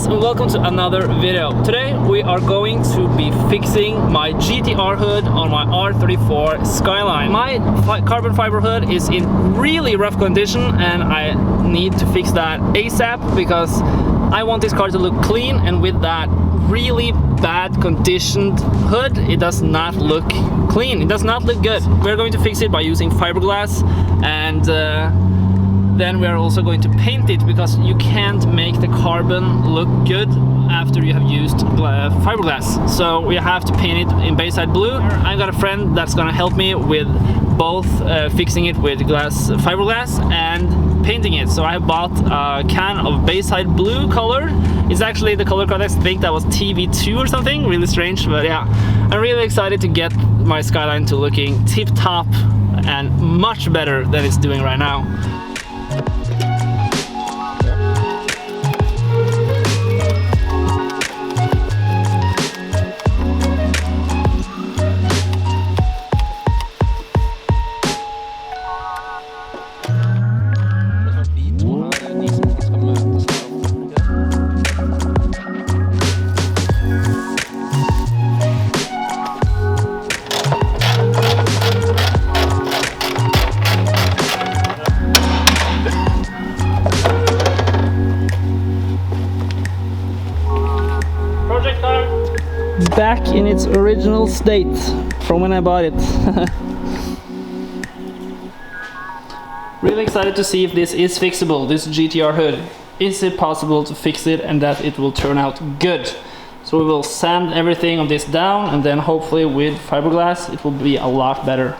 Welcome to another video. Today we are going to be fixing my GTR hood on my R34 Skyline. My carbon fiber hood is in really rough condition and I need to fix that ASAP because I want this car to look clean, and with that really bad conditioned hood it does not look clean, it does not look good. We're going to fix it by using fiberglass, and then we are also going to paint it because you can't make the carbon look good after you have used fiberglass. So we have to paint it in Bayside blue. I've got a friend that's gonna help me with both fixing it with fiberglass and painting it. So I bought a can of Bayside blue color. It's actually the color code, I think that was TV2 or something, really strange, but yeah. I'm really excited to get my Skyline to looking tip-top and much better than it's doing right now. Back in its original state from when I bought it. Really excited to see if this is fixable, this GTR hood. Is it possible to fix it and that it will turn out good? So we will sand everything of this down, and then hopefully with fiberglass it will be a lot better.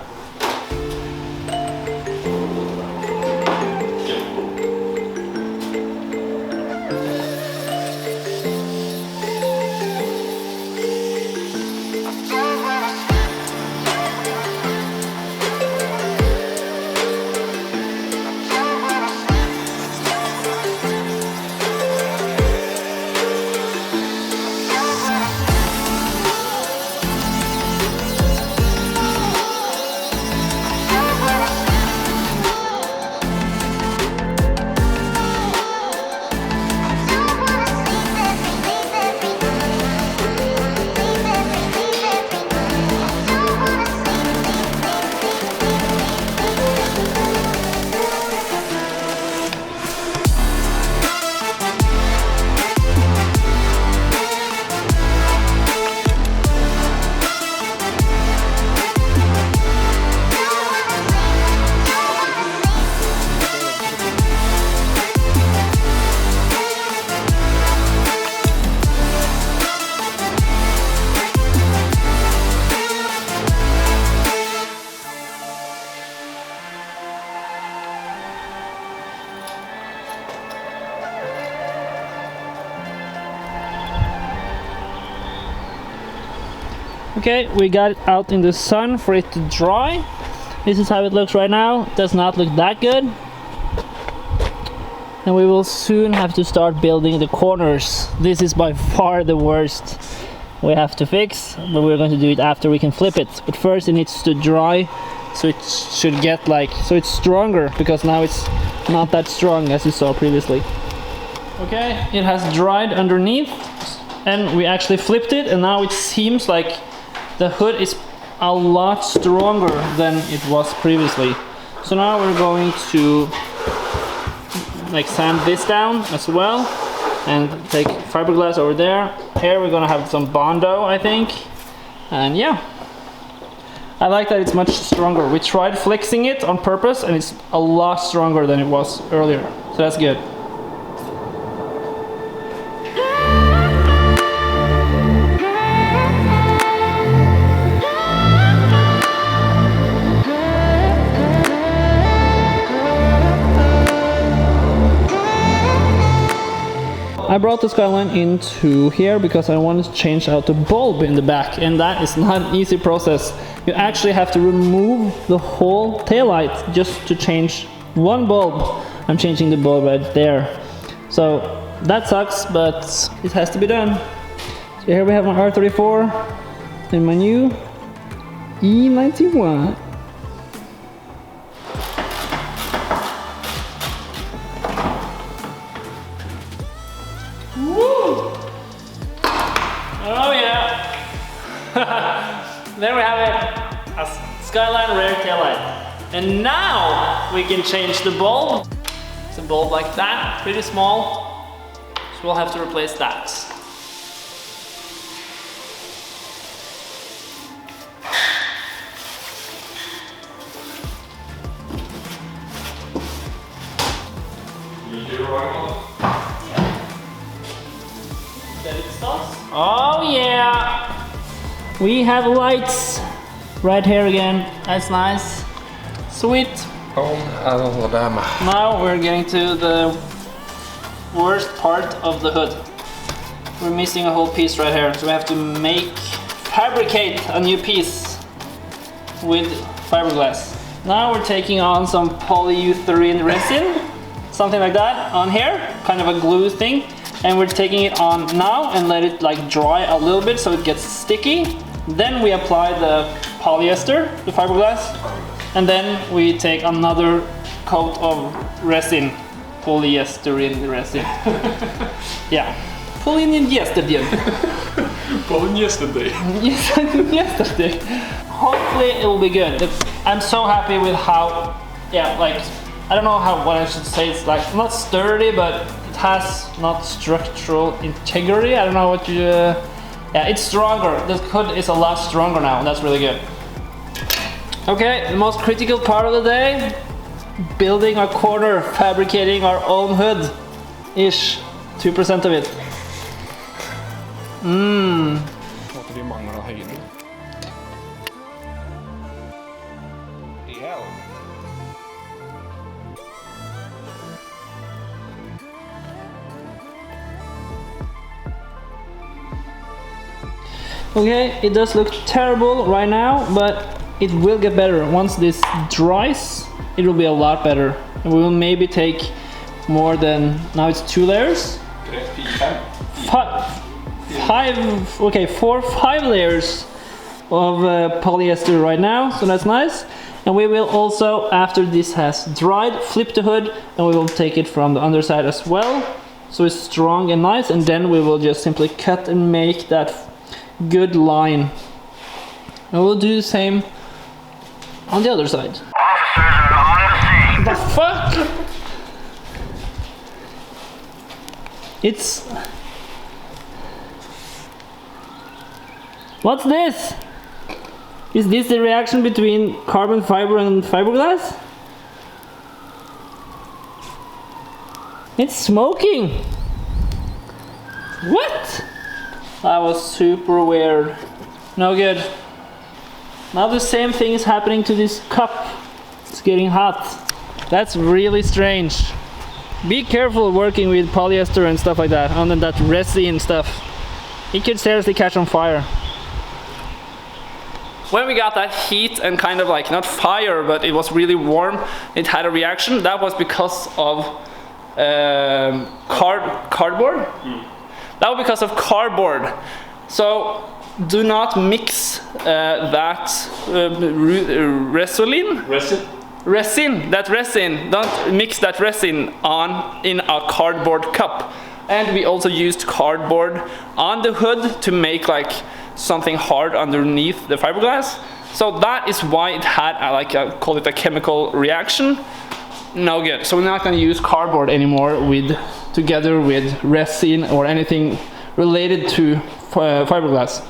Okay, we got it out in the sun for it to dry. This is how it looks right now. Does not look that good. And we will soon have to start building the corners. This is by far the worst we have to fix, but we're going to do it after we can flip it. But first it needs to dry, so it should get so it's stronger, because now it's not that strong as you saw previously. Okay, it has dried underneath, and we actually flipped it, and now it seems like the hood is a lot stronger than it was previously. So now we're going to sand this down as well and take fiberglass over there. Here we're gonna have some Bondo, I think. And yeah, I like that it's much stronger. We tried flexing it on purpose and it's a lot stronger than it was earlier. So that's good. I brought the Skyline into here because I wanted to change out the bulb in the back, and that is not an easy process You actually have to remove the whole taillight just to change one bulb. I'm changing the bulb right there. So that sucks, but it has to be done. So here we have my R34 and my new E91. Woo! Oh yeah! There we have it, a Skyline rare taillight. And now we can change the bulb. It's a bulb like that, pretty small. So we'll have to replace that. Oh yeah! We have lights right here again. That's nice. Sweet. Home Alabama. Now we're getting to the worst part of the hood. We're missing a whole piece right here, so we have to fabricate a new piece with fiberglass. Now we're taking on some polyurethane resin, something like that, on here, kind of a glue thing. And we're taking it on now and let it like dry a little bit so it gets sticky. Then we apply the polyester, the fiberglass, and then we take another coat of resin, polyester resin. Yeah, polyester. Polyester. Yesterday. Hopefully it will be good. I'm so happy with how, yeah, like, I don't know what I should say. It's like not sturdy, but it has not structural integrity. I don't know what you. Yeah, it's stronger. The hood is a lot stronger now. That's really good. Okay, the most critical part of the day: building a corner, fabricating our own hood. Ish, 2% of it. Vi manglar höjden. Okay, it does look terrible right now, but it will get better. Once this dries, it will be a lot better. And we will maybe take more than, now it's 2 layers? 5 layers of polyester right now, so that's nice. And we will also, after this has dried, flip the hood and we will take it from the underside as well. So it's strong and nice, and then we will just simply cut and make that good line. And we'll do the same on the other side. Officers are on the scene. The fuck? It's... What's this? Is this the reaction between carbon fiber and fiberglass? It's smoking! What? That was super weird. No good. Now the same thing is happening to this cup. It's getting hot. That's really strange. Be careful working with polyester and stuff like that, and then that resin stuff. It could seriously catch on fire. When we got that heat and kind of like, not fire, but it was really warm, it had a reaction. That was because of cardboard. That was because of cardboard. So do not mix that resin. Don't mix that resin in a cardboard cup. And we also used cardboard on the hood to make like something hard underneath the fiberglass. So that is why it had call it a chemical reaction. No good. So we're not going to use cardboard anymore together with resin or anything related to fiberglass.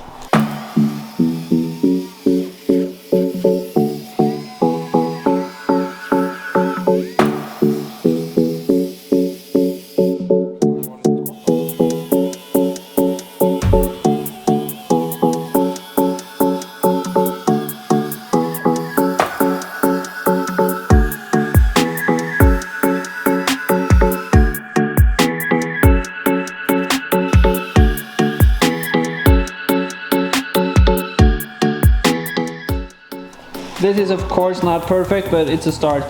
This is of course not perfect, but it's a start.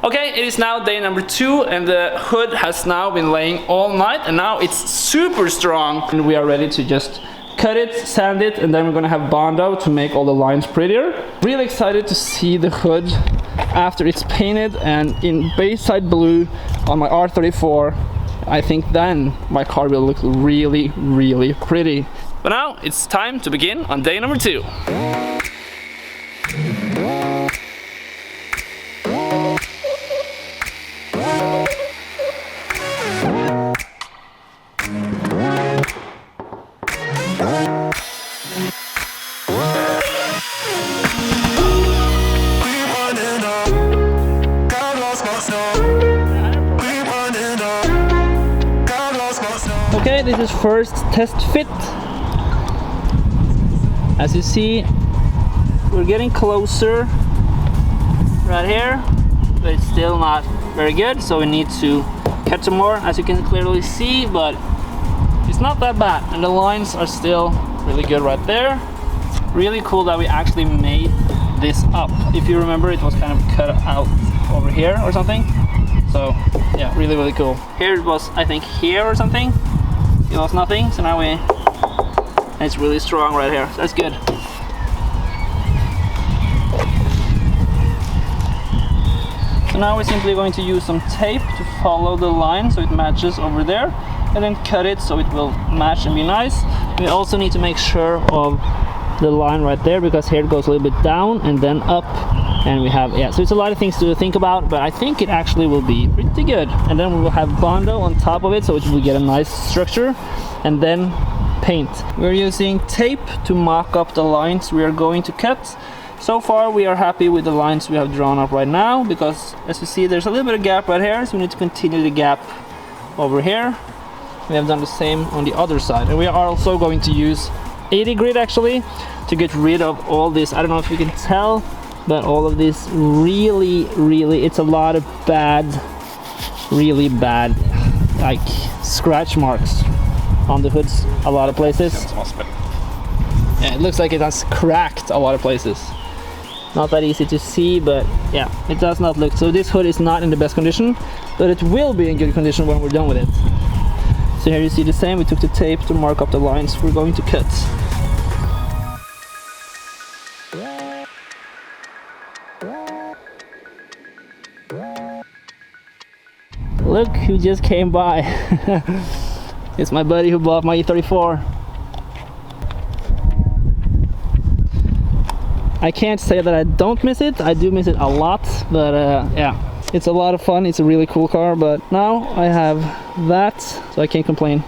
Okay, it is now day number 2 and the hood has now been laying all night and now it's super strong. And we are ready to just cut it, sand it, and then we're gonna have Bondo to make all the lines prettier. Really excited to see the hood after it's painted and in Bayside blue on my R34. I think then my car will look really, really pretty. But now it's time to begin on day number 2. Okay, this is first test fit. As you see, we're getting closer right here, but it's still not very good, so we need to cut some more, as you can clearly see, but it's not that bad, and the lines are still really good right there. Really cool that we actually made this up. If you remember, it was kind of cut out over here or something, so yeah, really, really cool. Here it was, I think, here or something. It was nothing, so now it's really strong right here, so that's good. So now we're simply going to use some tape to follow the line so it matches over there, and then cut it so it will match and be nice. We also need to make sure of the line right there, because here it goes a little bit down and then up, and we have, yeah, so it's a lot of things to think about, but I think it actually will be pretty good. And then we will have Bondo on top of it so it will get a nice structure, and then paint. We're using tape to mock up the lines we are going to cut. So far we are happy with the lines we have drawn up right now, because as you see there's a little bit of gap right here, so we need to continue the gap over here. We have done the same on the other side, and we are also going to use 80 grit actually to get rid of all this. I don't know if you can tell, but all of this really, it's a lot of bad, really bad, like scratch marks on the hoods a lot of places. Yeah, it looks like it has cracked a lot of places. Not that easy to see, but yeah, it does not look. So this hood is not in the best condition, but it will be in good condition when we're done with it. So here you see the same, we took the tape to mark up the lines we're going to cut. Look who just came by. It's my buddy who bought my E34. I can't say that I don't miss it. I do miss it a lot, but yeah, it's a lot of fun. It's a really cool car, but now I have that, so I can't complain.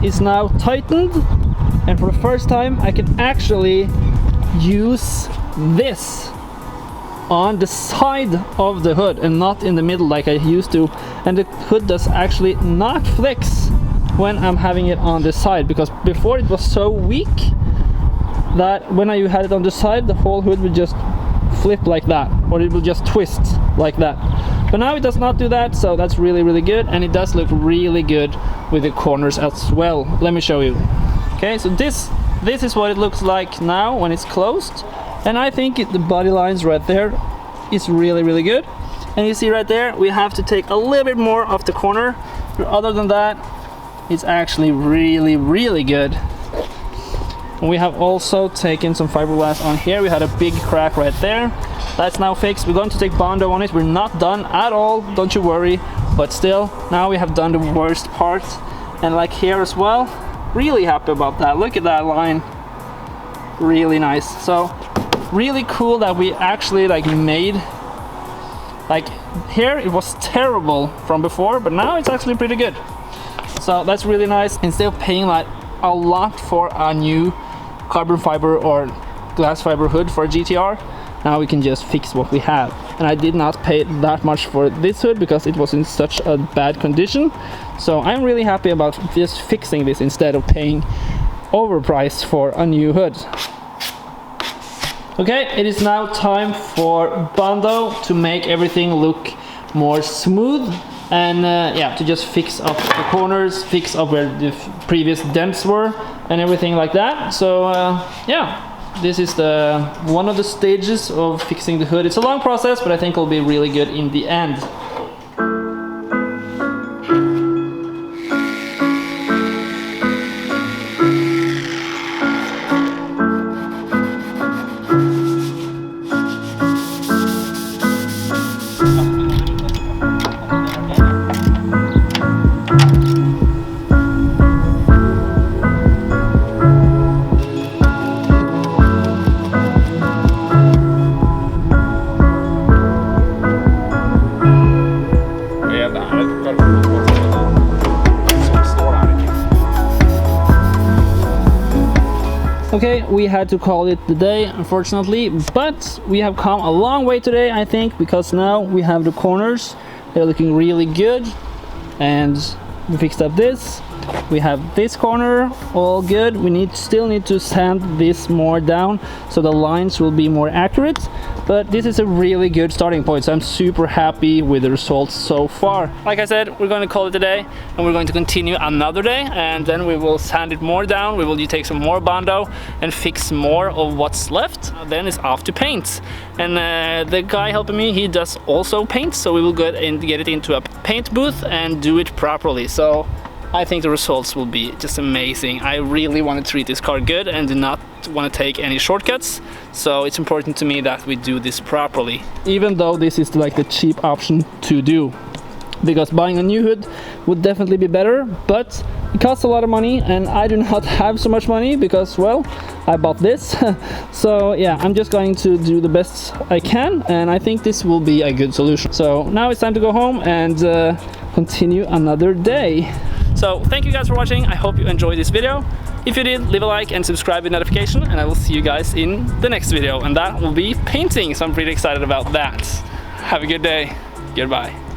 Is now tightened, and for the first time I can actually use this on the side of the hood and not in the middle like I used to, and the hood does actually not flex when I'm having it on the side, because before it was so weak that when I had it on the side the whole hood would just flip like that, or it will just twist like that. But now it does not do that, so that's really, really good, and it does look really good with the corners as well. Let me show you. Okay, so this is what it looks like now when it's closed, and I think the body lines right there is really, really good. And you see right there, we have to take a little bit more off the corner, but other than that, it's actually really, really good. And we have also taken some fiberglass on here. We had a big crack right there. That's now fixed. We're going to take Bondo on it. We're not done at all, don't you worry. But still, now we have done the worst part. And like here as well, really happy about that. Look at that line. Really nice. So really cool that we actually like made, like here it was terrible from before, but now it's actually pretty good. So that's really nice. Instead of paying like a lot for a new carbon fiber or glass fiber hood for a GTR, now we can just fix what we have. And I did not pay that much for this hood because it was in such a bad condition. So I'm really happy about just fixing this instead of paying overpriced for a new hood. Okay, it is now time for Bondo to make everything look more smooth and yeah, to just fix up the corners, fix up where the previous dents were and everything like that. So yeah, this is one of the stages of fixing the hood. It's a long process, but I think it'll be really good in the end. Okay, we had to call it the day, unfortunately, but we have come a long way today, I think, because now we have the corners. They're looking really good, and we fixed up this. We have this corner, all good. We still need to sand this more down so the lines will be more accurate, but this is a really good starting point, so I'm super happy with the results so far. Like I said, we're going to call it a day, and we're going to continue another day, and then we will sand it more down. We will take some more Bondo and fix more of what's left. Then it's off to paint, and the guy helping me, he does also paint, so we will go and get it into a paint booth and do it properly. So I think the results will be just amazing. I really want to treat this car good and do not want to take any shortcuts. So it's important to me that we do this properly. Even though this is like the cheap option to do. Because buying a new hood would definitely be better, but it costs a lot of money and I do not have so much money because, well, I bought this. So yeah, I'm just going to do the best I can, and I think this will be a good solution. So now it's time to go home and continue another day. So thank you guys for watching. I hope you enjoyed this video. If you did, leave a like and subscribe with notification, and I will see you guys in the next video, and that will be painting, so I'm pretty excited about that. Have a good day. Goodbye.